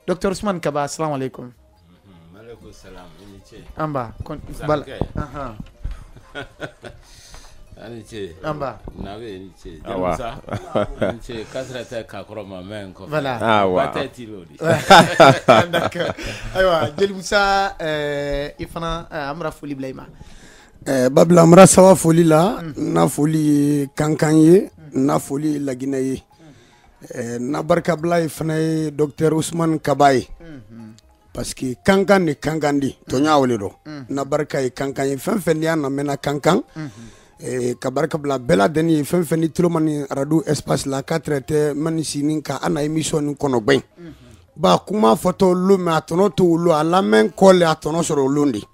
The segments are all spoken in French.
Dr Ousmane Kaba, assalamu alaikum. Malaikum salam. Amba, bala. Amba. Nawe ni che. Jamusa. Ni che kasrata ka kroma men ko. Voilà. Batati lodi. D'accord. Aywa, Jamusa ifana amra foli Ibrahima. Babla amra sawa foli la, na foli kankanye, na foli laginaye. Na barka blay fana Dr Ousmane Kabaye. Parce que kankan ni kankandi tonya wole do. Na barka e kankanye fen ya na mena kankan. Kabarka bla bela deni fen ni tulomani radu espace la 4 te mani sinin ka ana émission kono gben. Ba kuma photo lu me atono to lu ala men kole atono soro lundi.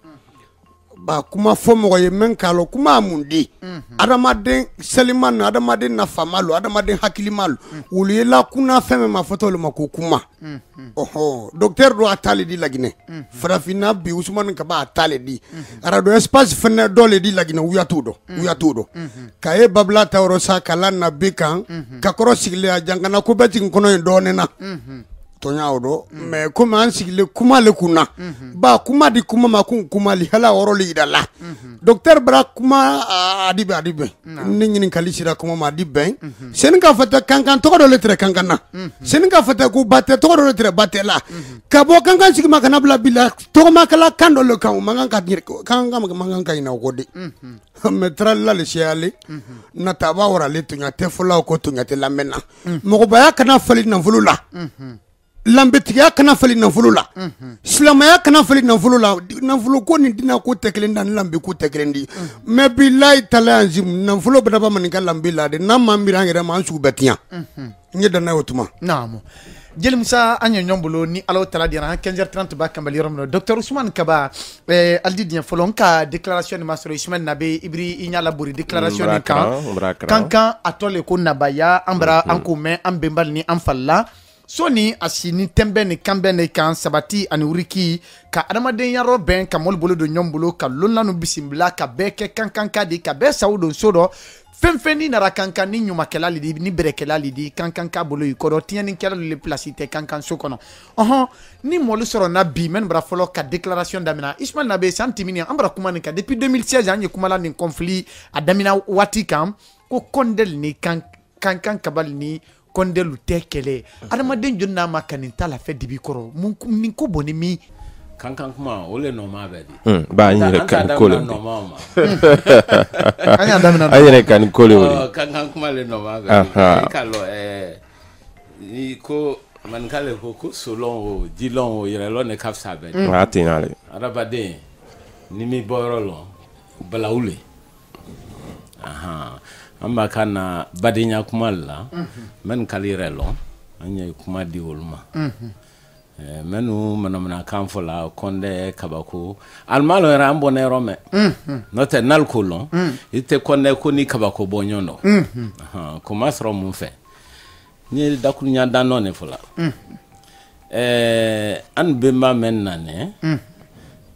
Ba kuma fo mo ye men kalo kuma mundi. Adamaden seliman adamaden na famalu adamaden hakilimalu. Uli la kuna feme ma photo lu makukuma. Oho docteur do atali di lagine. Frafina bi Ousmane Kaba atali di. Radu espace fene dole di lagine uyatudo. Kaye babla tawro sa kala na bikan kakoro sigle jangana ko beti kono ndone na. Tonya odo mais comme an sigle kuma le kuna ba kuma di kuma makun kuma li hala oro li dala docteur bra kuma adibe ni kali sira kuma ma dibe sen ka fata kankan to do letre kankan na sen ka fata ku batte to do letre batte la ka bo kankan sigi makana bla bila to makala kando le kan mangan ka dir kankan mangan ka ina godi metra la le siale na taba ora le tunya te fola ko tunya te lamena mo ba ya kana fali na fulula lambetiya kana fali nafulu la silamaya kana fali nafulu la nafulu ko ni dina ko tekelen dan lambe ko tekelendi mais billahi tala anzim nafulu badaba manika lambe la de na mambira ngere man su betiya nyeda na wotuma naam Jeli Musa anya nyombolo ni alo tala dira 15h30 ba kambali romno Dr Ousmane Kaba aldi dien folon ka déclaration de Masro Ismaël Nabe Ibri inyala buri déclaration ni kan atole ko nabaya ambra anko men ambembal ni amfalla Soni asini tembe ni kambe ni kan sabati ani uriki ka adamaden yaro ben ka mol bolo do nyombolo ka lonlanu bisimbla ka beke kankan kadi ka be saudo sodo fenfeni nara kankan ni nyuma kelali di ni berekelali di kankan ka bolo yikodo tieni kelali le placité kankan sokono ni molu soro na bi men bra folo ka déclaration damina Ismaël Nabe santimini ambra kumani ka depuis 2016 anye kumala ni conflit adamina wati kam ko kondel ni kankan kabal ni kondelu tekele adamaden jonna makani tala fe dibi koro mun ko boni mi kankan kuma ole no ma bedi ba nyire kan kole no ma anya damina ayere kan kole wori kankan kuma le no ma bedi kalo ni ko man kale ko solon o dilon o yere lo ne kafsa bedi atinale adabade ni mi boyro lo balawule amba kana badinya kumala men kalirelo anya kuma di wolma menu manamna kanfola konde kabako almalo era ambone rome note nalkolon ite konde ko ni kabako bonyono kuma sro mun fe ni dakunya danone fola an bemba men nane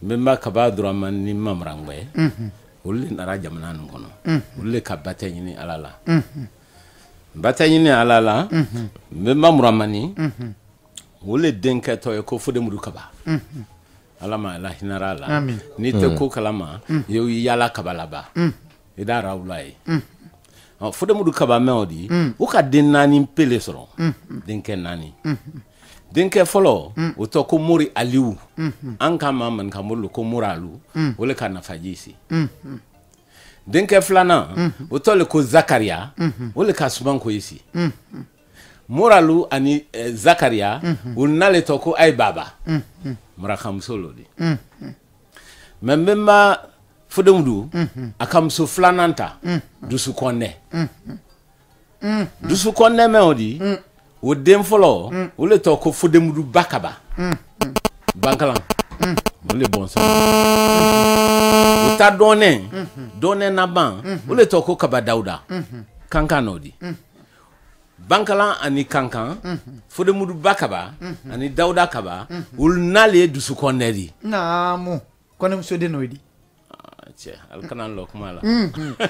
bemba kabadura man ni mamrangbe ulle nara jamana ngono ulle ka batayini alala batayini alala bemba muramani ulle denke to ko fode mudu kaba alama la hinarala ni te ko kalama yo yala kabalaba idara ulai fode mudu kaba meodi o ka denani pele soro denke nani denke folo o to ko muri aliu anka man ka mulu ko muralu wole kana fajisi denke flana o to le ko Zakaria wole ka suban ko yisi muralu ani Zakaria unale to ko ay baba murakam solo di membema fodemdu akam so flananta dusu konne dusu konne meodi o dem folo o le to ko fodemudu bakaba bankalan o le bon so o ta donne na ban o le to ko kaba dauda kankan odi bankalan ani kankan fodemudu bakaba ani dauda kaba ul nale dusu konnedi namu konem so de noidi tiens alkanan lo kuma la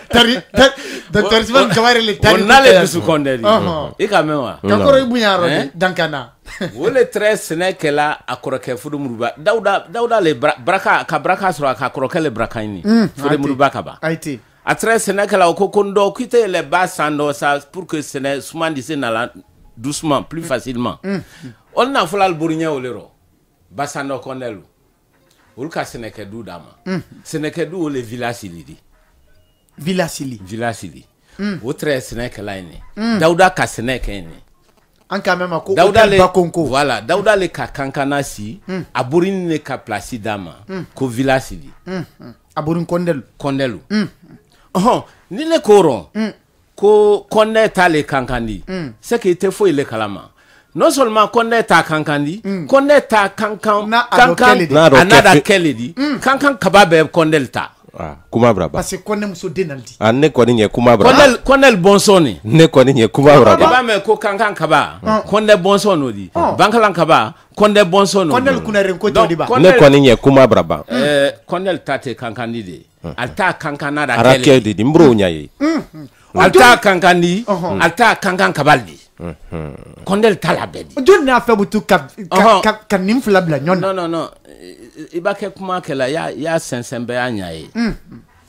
tari docteur Ousmane Kabare le tari on a les bisu kondeli e ka mewa kakoro ibunya ro dankana wole tres seneke la akoroke fudu muruba dauda le braka sura ka akoroke le braka ni fudu muruba kaba aiti a tres seneke la okokondo quitté les basando ça pour que sene souvent dise na la doucement plus facilement on na fulal burinya olero basando kondelu ulka seneke du dama seneke du le village sili o tres seneke la ni dauda ka seneke ni anka mema ko dauda le bakonko voilà dauda le ka kankana si aburin ne ka place dama ko village sili aburin kondelu ni le koron ko konne ta le kankandi c'est que te fo ile kalama non seulement konne ta kankandi konne ta kankan anada keledi kankan kababe kondelta kuma braba parce que konne muso denaldi ne koni nye kuma braba konel bonsoni ne koni nye kuma braba ba me ko kankan kaba konne bonsono di bankalan kaba konne bonsono konel kunare ko to di ba ne koni nye kuma braba konel tate kankandi de alta kankana da keledi di mbro nyaye alta kankandi alta kankan kabaldi kondel talabedi don na fa butu ka nimfla bla nyon non ibake kuma kela ya sensembe anyaye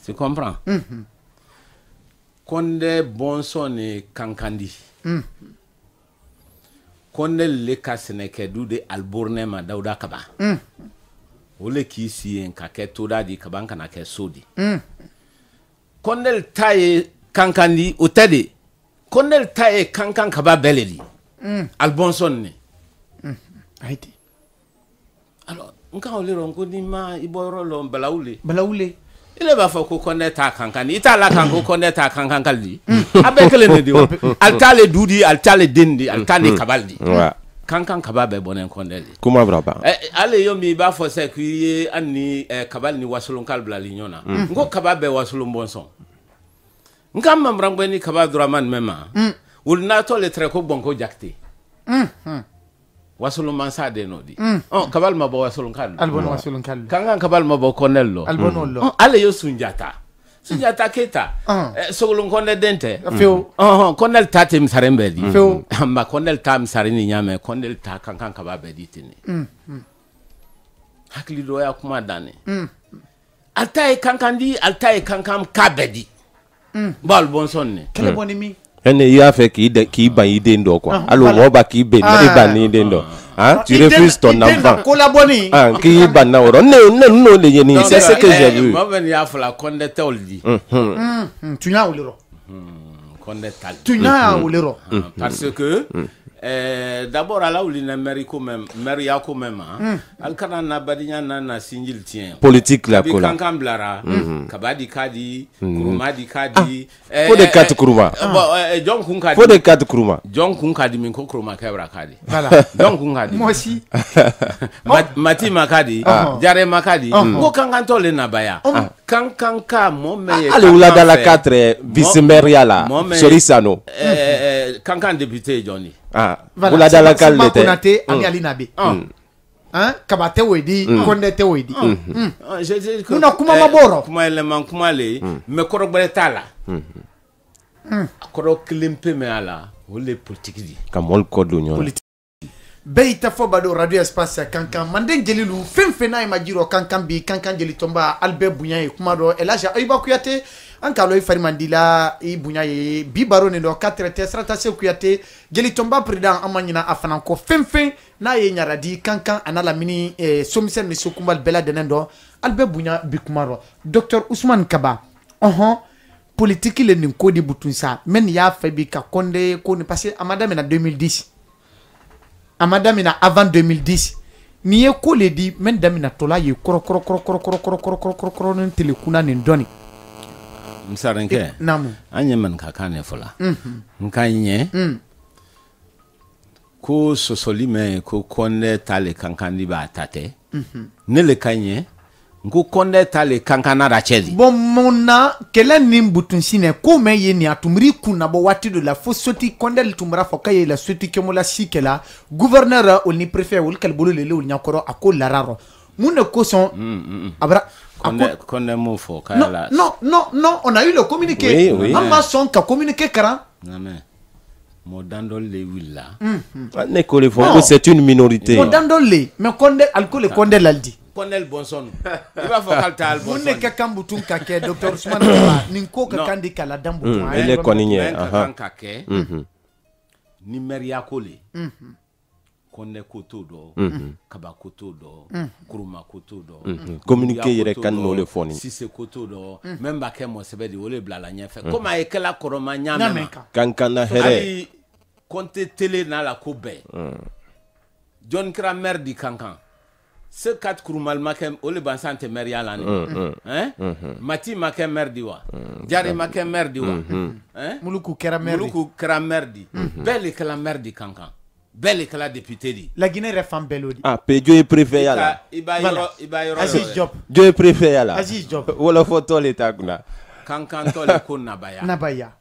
tu comprends konde bonso ne kankandi konde le kaseneke du de alborne ma dauda kaba ole kisi en ka ke toda di kaban kana ke sodi kondel taye kankandi utede kondel taye kankan kaba beledi albonson ne aiti alors nka olero ngo ni ma iboro lo balawule ile ba fa ko konne ta kankani itala kan ko konne ta kankan kaldi abekele ne di altale dudi altale dendi altale kabaldi kankan kaba be bonen kondeli kuma braba ale yo mi ba fo se kuye anni kabal ni wasulun kalbla li nyona ngo kaba be wasulun bonson ngam mamrangbe ni kaba draman mema wul na to le tre ko bonko jakti wasulun mansa de no di kabal ma bo wasulun kal albon wasulun kal kankan kabal ma bo konello albonollo ale yo sunjata keta sogolun konde dente feo konel tatim sarembe di feo amma konel tam sarini nyame konel ta kankan kaba be di tini hakli do ya kuma dane altai kankan kabedi bal bonson ne kele boni mi ene ya fait qui ban idée ndo quoi alors mo ba qui ben ban idée ndo hein tu refuses ton enfant collaboni qui ban na oro no le yeni c'est ce que j'ai vu mo ben ya fala konde toldi tu nya olero konde tal tu nya olero parce que d'abord ala uli na meri yako même alkana na badinya na sinjil tien politique la kola kankan blara kabadi kadi kurumadi kadi faut des quatre kuruma jon kun kadi faut des quatre kuruma jon kun kadi min ko kuruma kebra kadi voilà jon kun kadi moi aussi mati makadi jare makadi ko kankan to le na baya kankan ka mo me allez oula dans la 4 vice maire là Sorisano kankan député Johnny oula dans la calme était ami ali nabe kabate wedi konde te wedi je dis que una kuma maboro kuma eleman kuma le me korogbere tala koro klimpe me ala wole politique di kamol kodo nyon beita fo bado radio espace kankan manden jelilu fenfena imagiro kankan bi kankan jeli tomba albe bunyaye kuma do elaja ayba kuyate ankalo ifari mandila i bunyaye bi baro ne do 4 te strata se kuyate jeli tomba président amanyina afana ko fenfen na ye nyaradi kankan anala mini somisen ni sukumbal bela denendo albe bunya bi kuma do docteur Ousmane Kaba politique le nin ko di butunsa men ya fabi ka konde ko ni passé amadame na 2010 amadamina avant 2010 ni ye ko le di men damina tola ye koro nin telekuna nin doni msarenke namu anye man kakane fola nkanye ko sosolime ko konde tale kankandi ba tate ne le kanye nko konde tale kankana da cheli bon mona kelen nim butun sine ko me ye ni atumri kuna bo wati de la fosoti konde le tumra fokaye la soti kemola sikela gouverneur ou ni préfet ou quel bolo le nyakoro akol lararo mune ko son abra Condé Moufo. Non, on a eu le communiqué. Oui. Amazon qui a communiqué, Karan. Non, mais. Modando les Willa. C'est une minorité. Modando les. Mais Condé, alcool, Condé l'a dit. Condé le bon son. Il va falloir que tu Mon nez qu'un bouton kake, docteur Ousmane, Ninko Kakandi Kaladam bouton. Elle est connue. Kake. Ni Meria Kole. Condé Koto do. Kaba Koto do. Kuruma Koto do. Communiquer, il y a quand nous le font. Si c'est Koto do. Même Baké Mosebe de Ole Blala fait. Comment est que la Koroma Nyama? Kankana Here. Compte télé na la Kobe. John Kramer di Kankan. Ce 4 Kouroumal Makem, Ole Bansante Meria l'année. Mati Makem Merdiwa. Diare Makem Merdiwa. Mouloukou Keramerdi. Belle et que la merdi Kankan. Belle et que la députée dit. La Guinée est femme belle. Ah, Dieu est préfet là. Aziz Job. Dieu est préfet là. Aziz Job. Ou la photo l'état là. Kankan to le kon Nabaya. Nabaya.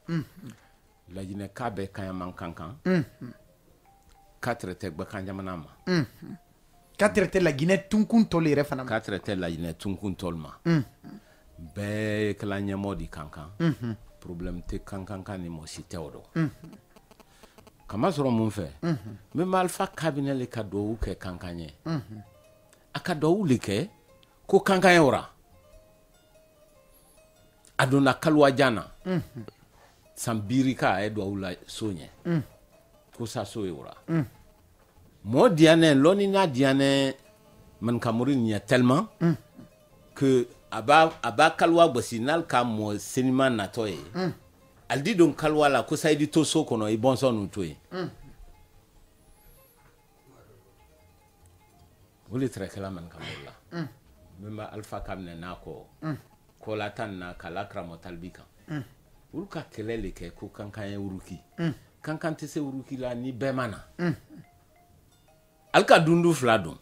La Guinée Kabe Kayaman Kankan. 4 tek Bakanjamanama. 4 était la Guinée Tunkun Tolé Refanam. 4 était la Guinée Tunkun Tolma. Be que la Nyamodi Kankan. Problème te Kankan Kanimo si Théodo. Comment sera mon fait? Même Alpha cabinet les cadeaux que Kankanye. A cadeau les que ko Kankanye ora. Adona Kalwajana. Sambirika Edwa Ula Sonye. Ko sa so ora. Moi, Diane, l'onina Diane, man Cameroun y a tellement que Aba Kalwa Bossinal, comme moi, cinéma natoye. Elle dit donc Kalwa la, que ça dit Toso qu'on a eu bon son ou tout. Vous les traquez là, man Cameroun. Même Alpha Kamne Nako, Kolatan na Kalakra Motalbika. Vous ka kelele ke ko Kankan Uruki. Kankan tese Uruki la ni Bemana. Alka dundu fladon.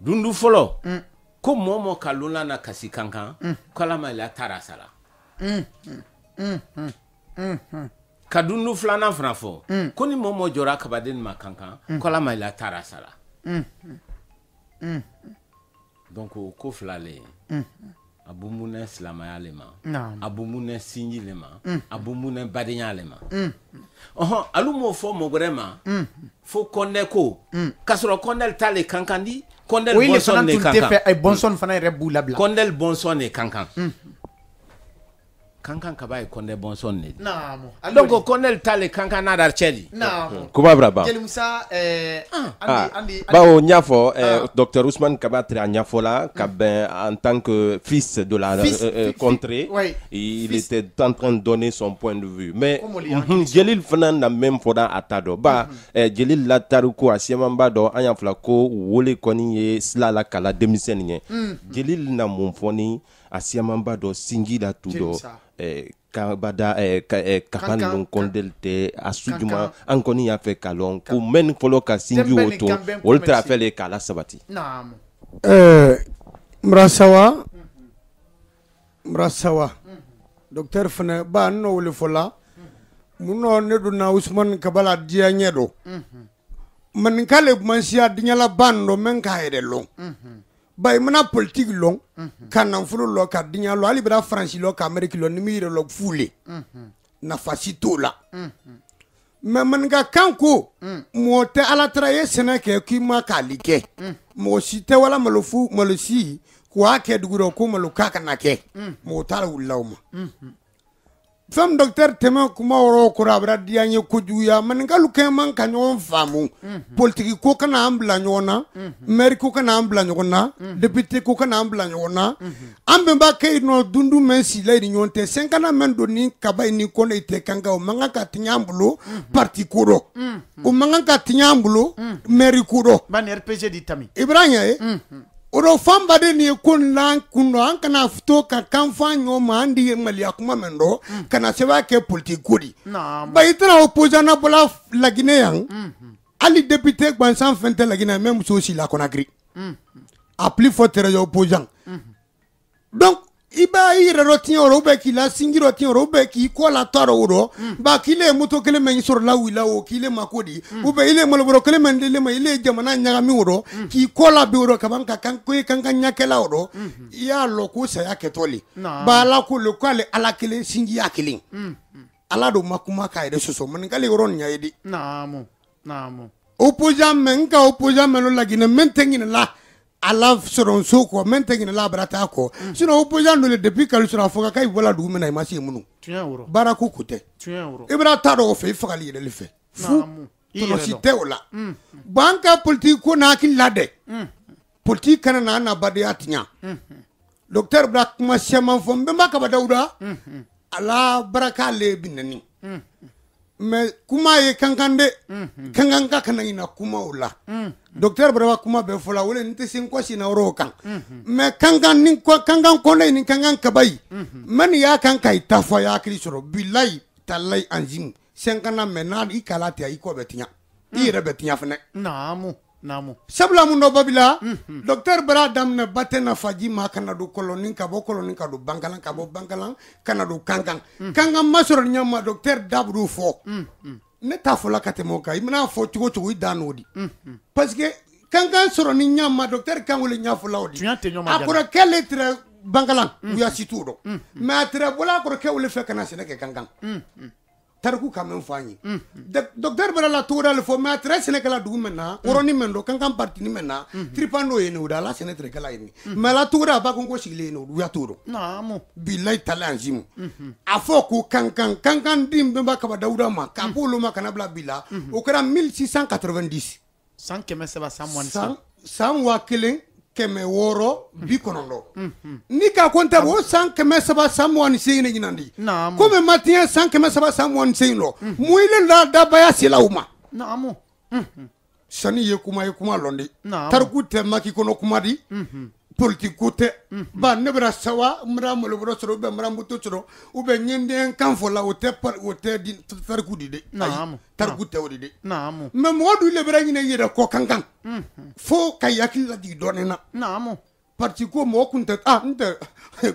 Dundu folo. Ko momo kalula na kasi Kankan. Kala ma la tarasala. Ka dundu flana franfo. Ko ni momo jora kabaden ma Kankan. Kala ma la tarasala. Donc ko flale. Abumune slamaya lema. Abumune sinji lema. Abumune badenya lema. Alumo fo mogorema. Fo konde ko. Kasoro kondel tale kankandi. Kondel bonson ne kankan. Oui, bonson fana rebu labla. Kondel bonson ne kankan. Kankan kabaye konde bonson ne. Namo. Donc kondel tale kankan na dar cheli. Namo. Kuba braba. Jelimsa Andi. Bao Niafo, docteur Ousmane Kabatre à Niafola, en tant que fils de la contrée, il était en train de donner son point de vue. Mais Djelil Fernand n'a même foda atado. Ba Djelil la taruko asiamamba do anyaflako wole koni sla la kala demisenye. Djelil na monfoni asiamamba do singi la tudo. Kabada kapan non kondelte asujuma ankoni ya fe kalon ku men folo ka singi woto wolta fele kala sabati naam mrasawa docteur fana ba no wole fola muno ne do na Ousmane Kabala dia nyedo man kale mansia dinyala bando men ka hedelo bay mana politique long kan nan fulo lo ka dinya lo ali bra France lo ka Amerique lo nimire lo foulé na fasito la mais man ga kanko mo te ala traye senake ki ma kalike mo site wala malofu malosi kwa ke duguro ko malo kaka nake mo tala ulawma fam docteur tema kuma woro ko rabra dianye ko juya man galu ke man kanyo famu politique ko kana ambla nyona maire ko kana ambla nyona député ko kana ambla nyona ambe ba kay no dundu men si lay nyonte 50 men do ni kabay ni ko ne te kanga o manga ka tinyambulo parti kuro o manga ka tinyambulo maire kuro ban RPG di tami ibrahim Oro famba de ni kun lan kuno an kana fito ka kamfanyo ma andi mali akuma mendo kana seba ke politique kodi ba itra opposant na bola la Guinée ali député gbansan fente la Guinée même so si la Conakry a plus forte opposant donc iba ire rotien oro be ki la singi rotien oro be ki ko la toro oro ba ki le moto kele men sur la wila o ki le makodi u be ile mo bro kele men le ma ile jamana nyaga mi oro ki ko la be oro kaban ka kan ko kan nyakela oro ya lo ko sa ya ketoli ba la ko le ko ale ala kele singi ya kele ala do makuma ka ide soso man kale oro nya yedi namu opposant men lo la gine men tengina la ala soron soko men tengina la brata ko sino opposant no le depuis kalu sura foka kay wala du mena masi munu baraku kute ibra taro fe fakali le fe namu to si teola banka politique ko na ki lade politique kana na bade atinya docteur Black ma chema fom be maka ba dawda ala baraka le binani mais kuma ye kankande kanganka kana ina kuma ula docteur Brava kuma be fola wole nte sin ko sina ro kan mais kangan nin ko kangan ko ni kangan kabay man ya kanka itafa ya krisoro billahi talai anjim senkana menad ikalati ay ko betinya ire betinya fene namu sabla mun do babila docteur Bra dam na batena faji ma kana do kolonin ka do bangalan ka bo bangalan kana do kangan masoro nyama docteur dabru fo ne ta fola katemo kay mina fo tugo idanodi parce que kangan soro ni nyama docteur kangole nyafola odi akora kele tre bangalan uya situdo mais tre bola akora kele fe kana sene ke kangan tarku kamen fanyi docteur Bra la toura le fo mais tre sene kala du mena oroni mendo kankan parti ni mena tripando yene udala sene tre kala yini mais la toura ba ko sigile no ya turo namu billahi talanjim afo ko kankan dim be ba ka dauda ma ka polo ma kana bla bila o kara 1690 100 keme seba samwan samwa kelen keme woro bi konondo ni ka konta wo 100 keme seba samwan seyne ginandi comme matin 100 keme seba samwan seyno muile la dabaya silauma namu sani ye kuma londi tarku te maki kono kuma di politique kote ba nebra sawa mra mo le bro soro be mra mbuto soro u be nyende kan fo la wote di tarku di de tarku te wodi de namu me modu le bra nyine yede ko kankan fo kayaki la di donena namu parti ko mo kunta nte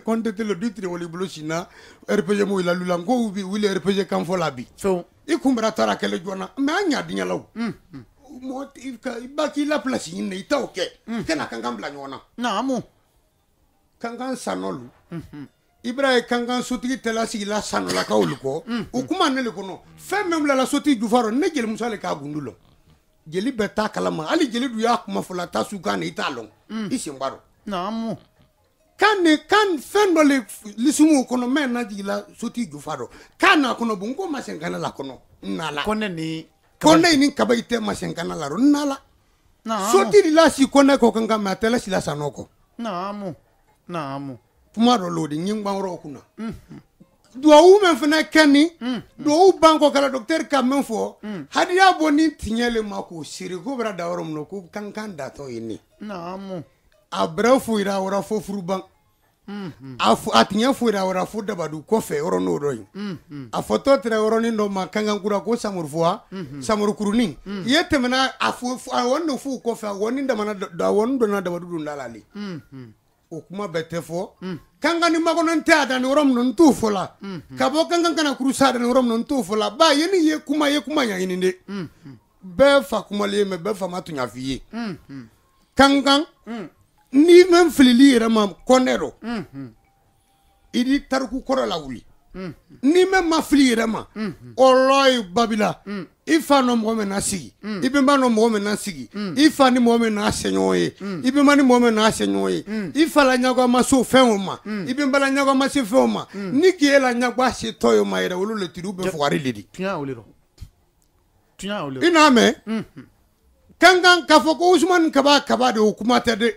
konte le dutre woli blochina RPG mo ila lulango ubi wili RPG kan fo la bi so ikumbra tara kele jona me anya dinya law mo ibaki la place ni ita oke kana kangan bla nyona namu kangan sanolu ibrahim kangan sotigi tela sigi la sanola ka oluko o kuma ne le kono fe même la sotigi du faro ne jeli musale ka gundulo jeli beta kalama ali jeli du ya kuma fola tasuka ne ita long isimbaro namu kan fendo le lisumu kono men na jila sotigi du faro kana kono bungo masenkana la kono nala konne ni kabaite masenkana la nala sotiri la si konne ko kanga matela si la sanoko namu pumaro lodi nyingba ro kuna do u men fena keni do u banko kala docteur kamen fo hadiya boni tinyele mako siri ko bra da worom no ko kankan da to yini namu abra fu ira wora fo furuban afu atinya fu ira wora fu da badu ko fe oro no royin a photo tre oro ni no makanga kura ko samurfua samur kuruni yete mena afu wonno fu ko fe woni da mana da won do na da badu ndalali o kuma bete fo kanga ni magono nta da ni rom non tu fola kabo kanga kana kurusa da ni rom non tu fola ba yeni ye kuma nya yini de be fa kuma le me be fa matunya fiye kanga ni men filili rama konero idi tarku korola wuli ni men ma fili rama oloy babila ifa no mo mena sigi ibe ma no mo mena sigi ifa ni mo mena senyoye ibe ma ni mo mena senyoye ifa la nyago ma so fenoma ibe mbala nyago ma se fenoma ni giela nyago ase toyo ma ira wulu le tiru be fwari lidi tinya oliro iname kangan kafoko Usman kaba de hukumata de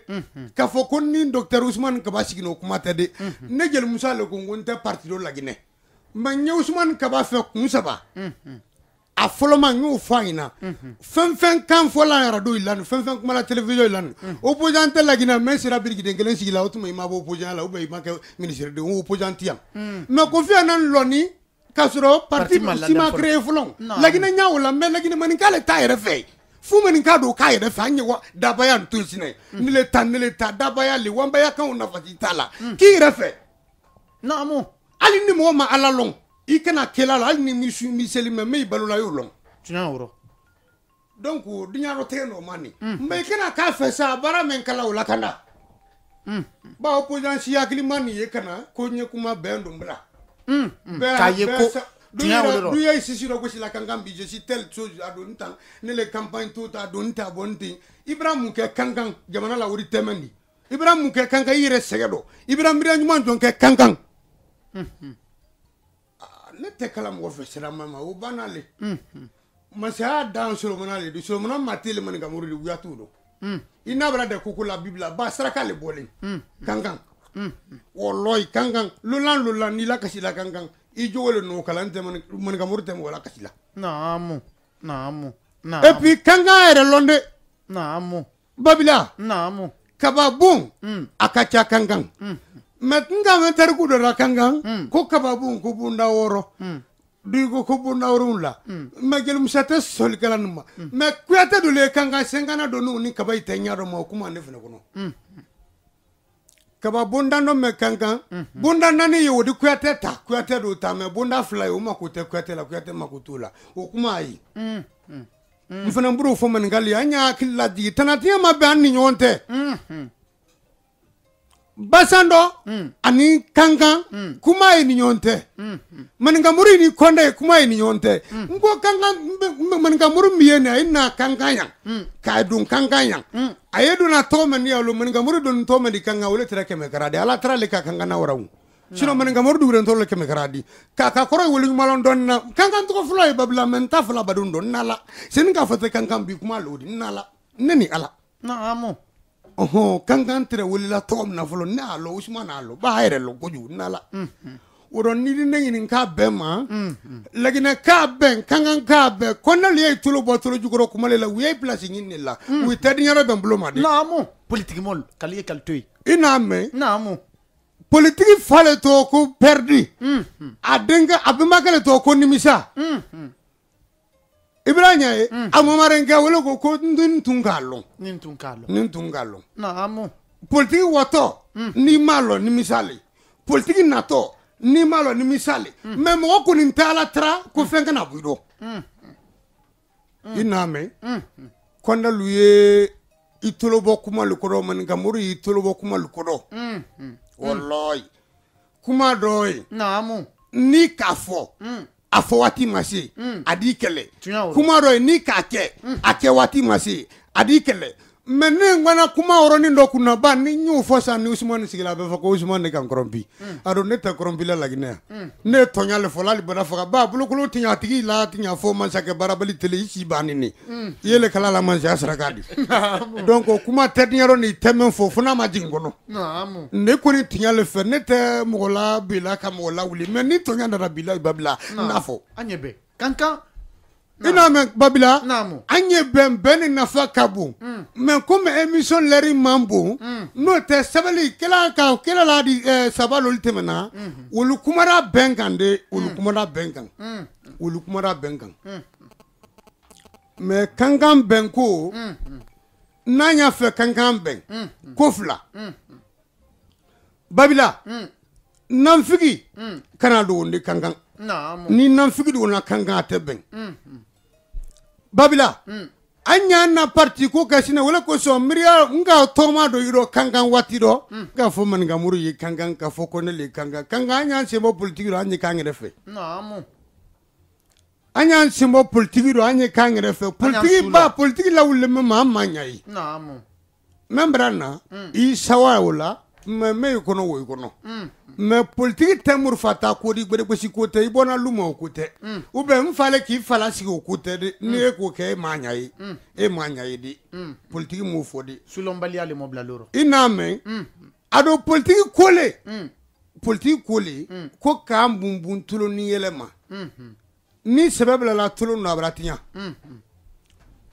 kafoko ni docteur Usman kaba sigino hukumata de ne jel Musa le gongonta parti do lagine manya Usman kaba fe kunsaba a folo ma nyu faina fen kan fola radio ilan fen kuma la television ilan opposant lagina men sira birgi de ngelen sigila otuma ima bo opposant la ubay make ministre de opposant tiam mais ko fi anan loni kasro parti sima créé folon lagina nyawla mais lagina man kala tayre fe fumani kado kai da fanye wa dabaya ntulsine nile ta dabaya le wamba ya kan na fatitala ki refe naamu ali ni mo ma ala long I kana kela la ali ni mi seli me balula yo long tiɲɛ woro donc dunya ro te no mani me kana ka fe sa bara men kala wala kana ba opposition si yakili mani ye kana ko nye kuma bendo mbla ka ye ko tiɲɛ woro du ye sisi ro ko si la kankan bi je si telle chose adon tan ne les campagnes tout adon ta bonti Ibrahim ke kankan jamana la wuri temendi Ibrahim ke kankan yire segedo Ibrahim bi nyuma jon ke kankan ne te kala mo fe sera mama o banale masa dan solomonale du solomona matele man gamuru du yatu do ina bra de kukula bibla ba saraka le bolin kankan wallahi kankan lulan ni la kasila kankan I jowole no kalante man gamuru tem wala kasila naamu et puis kankan ere londe naamu babila naamu kababun akacha kankan metinga meter ku do kankan ko kababun ko bunda woro digo ko bunda woro la magel musate sol kalanuma me kuyate do le kankan sengana do no ni kabay tenyaro ma kuma ne fene kono kaba bunda no me kankan bunda nani yo di kuyate do ta me bunda fly o makote kuyate la kuyate makutula o kuma yi mfana mburu fo man ngali anya kila di tanatia mabe ni nyonte basando ani kankan kuma ni nyonte mangamuri ni konde kuma ni nyonte ngo kankan mangamuru miyene ina kankanya ka dun kankanya ayedu na tome ni alo mangamuru don tome di kanga wole tirake me karade ala trale ka kanga na warawu sino mangamuru du ren tolle ke me karadi ka koro woli malon don na kankan to fulay babla men ta fula badun don nala sen ka fate kankan bi kuma lodi nala neni ala naamu kankan tere woli la tom na folo na alo usman alo ba hayre lo goju nala woron ni ni ka bema lagina ka ben kankan ka be konal ye tulo botolo jugoro kuma le la wi place ni la wi tedi nyaro ben bloma de naamu politique mol kaliye kaltoy ina me naamu politique fale to ko perdi adenga abimakale to ko nimisa Ibrahim amamarenga wala ko ndun tungalo nin tungalo naamu politique wato ni malo ni misali politique nato ni malo ni misali mais mo ko ni tala tra ko fenga na budo iname konda luye itolo bokuma lukodo man gamuru itolo bokuma lukodo wallahi kuma doy naamu ni kafo afo wati masi adi kele kuma ro ni kake ake wati masi adi kele menne ngwana kuma oroni ndo kuna ba ni nyu fosa ni Usman sigila be fako Usman ne kan krompi ado ne ta krompi la lagine ne tonya le folali bana faka ba bulukulu tinya tigi la tinya fo man sake barabali tele isi bani ni yele kala la man ja sarakadi donc kuma tetnya ro ni temen fo funa ma jingono ne ko ni tinya le fe ne te mogola bila ka mogola wuli men ni tonya ndara bila babila nafo anyebe kankan ina men babila namu anye ben nafa kabu men comme émission leri mambo no te sabali kela la di sabalo ultimena wulu kumara bengande wulu kumara bengan me kankan benko nanya fe kankan ben kofla babila namfigi kana do ndi kankan ni namfigi do na kankan te ben babila anya na parti ko kasina wala ko so miriya nga toma do yiro kankan wati do ga fo man ga muru yi kankan ka fo ko ne le kankan anya se mo politique do anya kan refe anya se mo politique do anya kan refe politique la wulle ma manya yi membrana i sawa wala me ko no wo ko no me politique temur fata ko di gbede ko si ko te ibona lumo ko te u be mfale ki fala si ko te de ni ko ke manya yi di politique mo fodi sulombali ale mo blaloro iname ado politique kole ko ka mbumbun tulo ni yelema ni sebebla la tulo na bratinya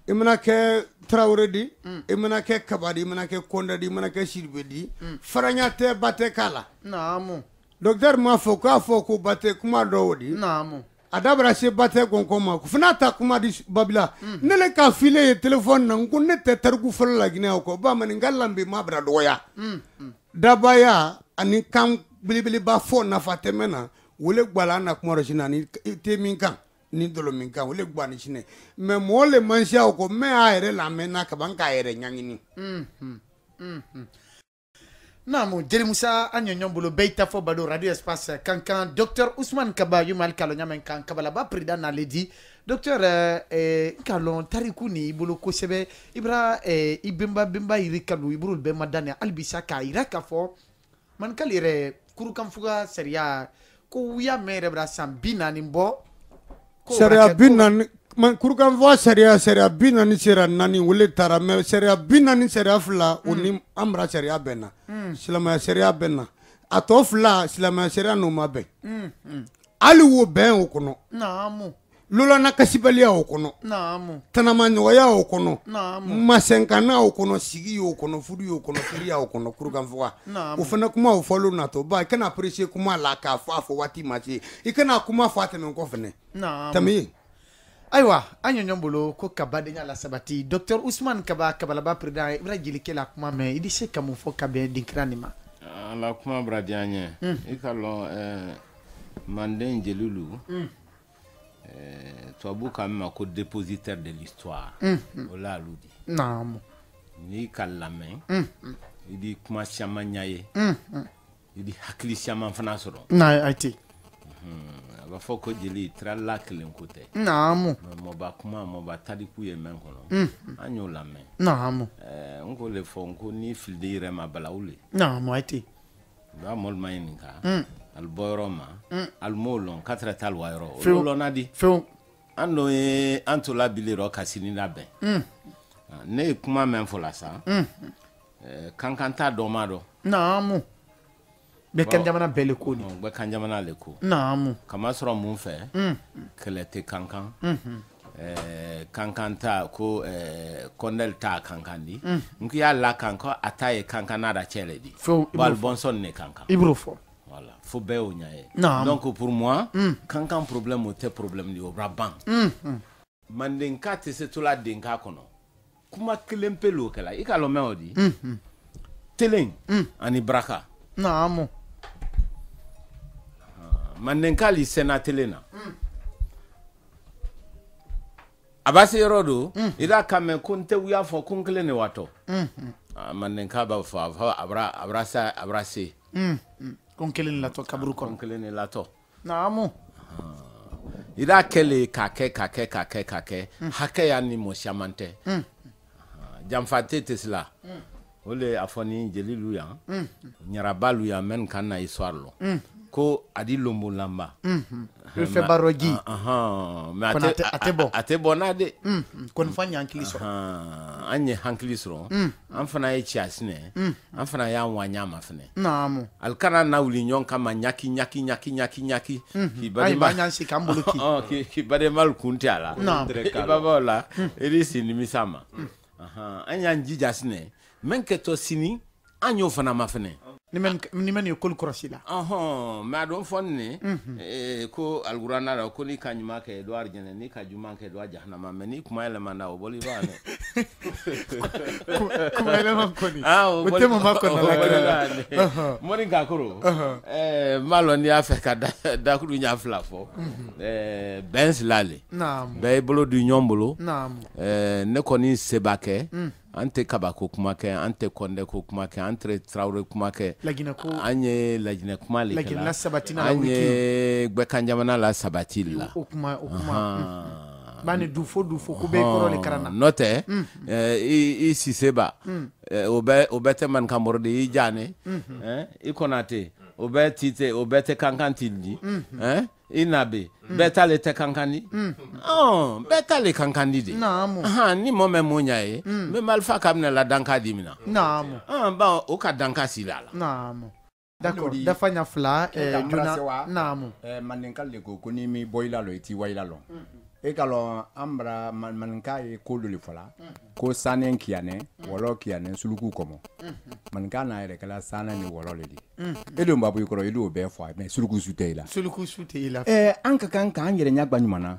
imana ke Traoré di imana ke Kabadi imana ke Konda di imana ke Sidibé di faranya te bate kala naamu docteur ma fo ko bate kuma do di naamu adabra se bate konkoma kufinata kuma di babila nele ka file telephone na ngunne te targu folo la gine ko ba man ngalambe ma bra doya dabaya ani belebeleba fo nafa tɛmɛ na wole gbala na kuma dɔ sini ni te min kan ni dolo min kan wole gba ni sini mais mɔgɔ le mansiya o ko mɛ a yɛrɛ lamɛn na kaban k'a yɛrɛ ɲaŋini Namu Jeli Musa anyonyon bolo beita fo bado radio espace kankan Dr Ousmane Kaba yumal kalo nyamen kan kabala ba président na ledi Dr kalon tariku ni bolo ko sebe ibra ibemba bemba iri kalu ibrul be madane albisa ka ira ka fo man kalire kuru kan fuga seria ko wiya mere bra sambina ni mbo seria bina man kurukan fo seria bina ni seria nani wole tara me seria bina ni seria fla oni amra seria benna silama seria benna ato fla silama seria no mabe ali wo ben o kono naamu lola na kasibalia o kono naamu tanama nyoya o kono naamu masenkana o kono sigi o kono furu o kono firia o kono kurukan fo o fana kuma o folo na to ba kana apprécier kuma la ka fo wati machi ikana kuma fo ateme ko fene naamu tami Aywa, anyonyon bolo ko Kaba de la sabati Dr Ousmane Kaba kabalaba président ibra jilike la kuma me idi se kamu fo kabe dinkranima la kuma bradianye ikalo manden jelulu to bu kam ko dépositaire de l'histoire ola ludi naam ni kalame idi kuma chama nyaye idi hakli chama fana soro na ati ba foko jeli tralla kelen kote naam mo ba kuma mo ba tadiku ye men kono anyo lame naam onko le fonko ni filde rema balawle naam ati ba mol mayinka al boyroma al molon katra tal wayro lonadi fo ando e antola bilero kasini na ben ne kuma men fola sa kankanta do mado naam be kan jamana bele ko ni be kan jamana le ko naam kama soro mun fe kelete kankan kankanta ko kondel ta kankandi nki ya la kanko ataye kankana da cheledi bal bonson ne kankan ibro fo voilà faut be o nyae non. Donc pour moi kankan problème o te problème di o raban mandenka te se to la denka kono kuma kelempelo kala ikalo meodi teleng ani braka naam mandenka li senatelena abase rodo ida kame kunte wiya fo kunkele ne wato mandenka ba fo abrase konkele la to kabru kon kunkele ne lato naam ida kele kake hake ya ni mo shamante jamfate tesla ole afoni jelilu ya nyarabalu ya men kana histoire lo ko adi lombo lamba le fe barogi mais ate bonade kon fanya hankliso anye hankliso an fana ye chiasne an fana ya wanya mafne naam alkana nawli nyon kama nyaki ki bade ma nyansi kambuluki ki bade mal kuntiala baba elisi ni misama anya njijasne menke to sini anyo fana mafne ni men yokol krosila ma don fonne ko alqur'ana ra ko ni kanyuma ke do arjene ni kajuma ke do jahannama me ni kuma ele manda o boli bane kuma ele man ko ni o temo ma ko na la moni ga koro malo ni afeka da ku nya flafo bens lale naam be bolo du nyombolo naam ne ko ni sebake ante kabako kuma ke ante konde ko kuma ke entre traure kuma ke lagina ko anye lagina kuma le lagina la sabatina anye gbe kanjamana la sabatilla okuma bani dufo ko be ko le karana note i siseba obete man kamorde i jane ikonate obetite obete kankantildi inabe betale te kankani betale kankani de naam ni mo me munyae me malfa kamne la danka dimina naam ba o ka danka silala naam d'accord dafanya fla duna naam manenka le ko ni mi boila lo iti waila lo e kalo ambra manenka e ko le fola ko sanen kiane wolo kiane suluku komo manenka na ere kala sana ni wolo le di edo mbabu ikoro edo be fo me suluku suteila anka anka kan yere nya gbanyuma na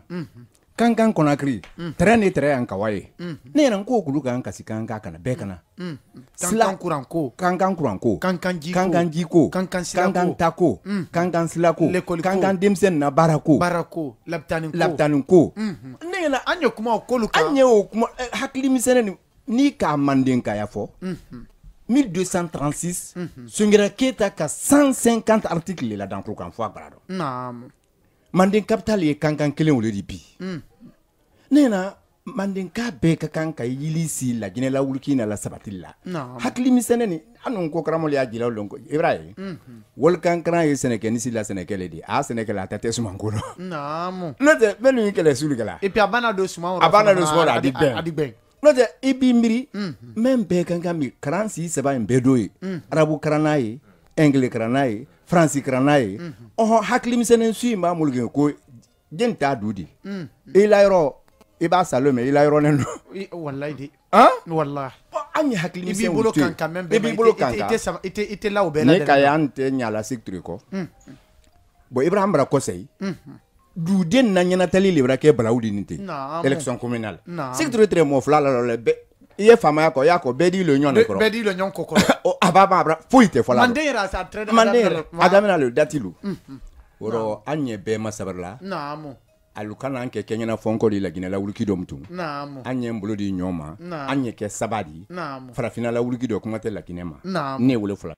Kankan Conakry train ni train an kawaye ne ran ko kulu kan kasi kankan kana be kana Kankan kuranko kankan kuranko kankan jiko kankan tako kankan silako kankan demsen na barako laptanin ko ne na anyo kuma kolu ka anyo kuma hakili misene ni ka manden ka ya fo 1236 Sungira Keita ka 150 articles la dans kan fo agbara do manden capital ye kankan kelen wole di bi nena manden ka be ka kanka yili si la Guinée la wulki na la sabatilla hakili misene ni anu ko kramol ya jila lonko ibrahim wol kankran ye Sénégal ni si la Sénégal di a Sénégal la tete suma ngolo naam note benu kele sulu kala et puis abana do suma adi ben note ibi mbiri même be kanka mi 46 seba mbedo yi arabu karanaye anglais karanaye français karanaye hakili misene su ma mulge ko jenta dudi ilayro iba salome ilayro neno wallahi di wallahi anyi hakili misene ibi bolo kanka même be ite la obela ne kayante nyala secteur ko bo ibrahim bra kosei du den na nyana tali libra ke balawdi nite élection communale secteur très mo fla la be iye fama yako yako bedi lo nyon ko o ababa bra foite fola mandera sa trader adamina le datilu oro anye be masabarla naam alukana anke kenyana fonko di la Guinée la wulki do mutu naam anye mbolo di nyoma anye ke sabadi farafina la wulki do kuma te la Guinée ma ne wole fola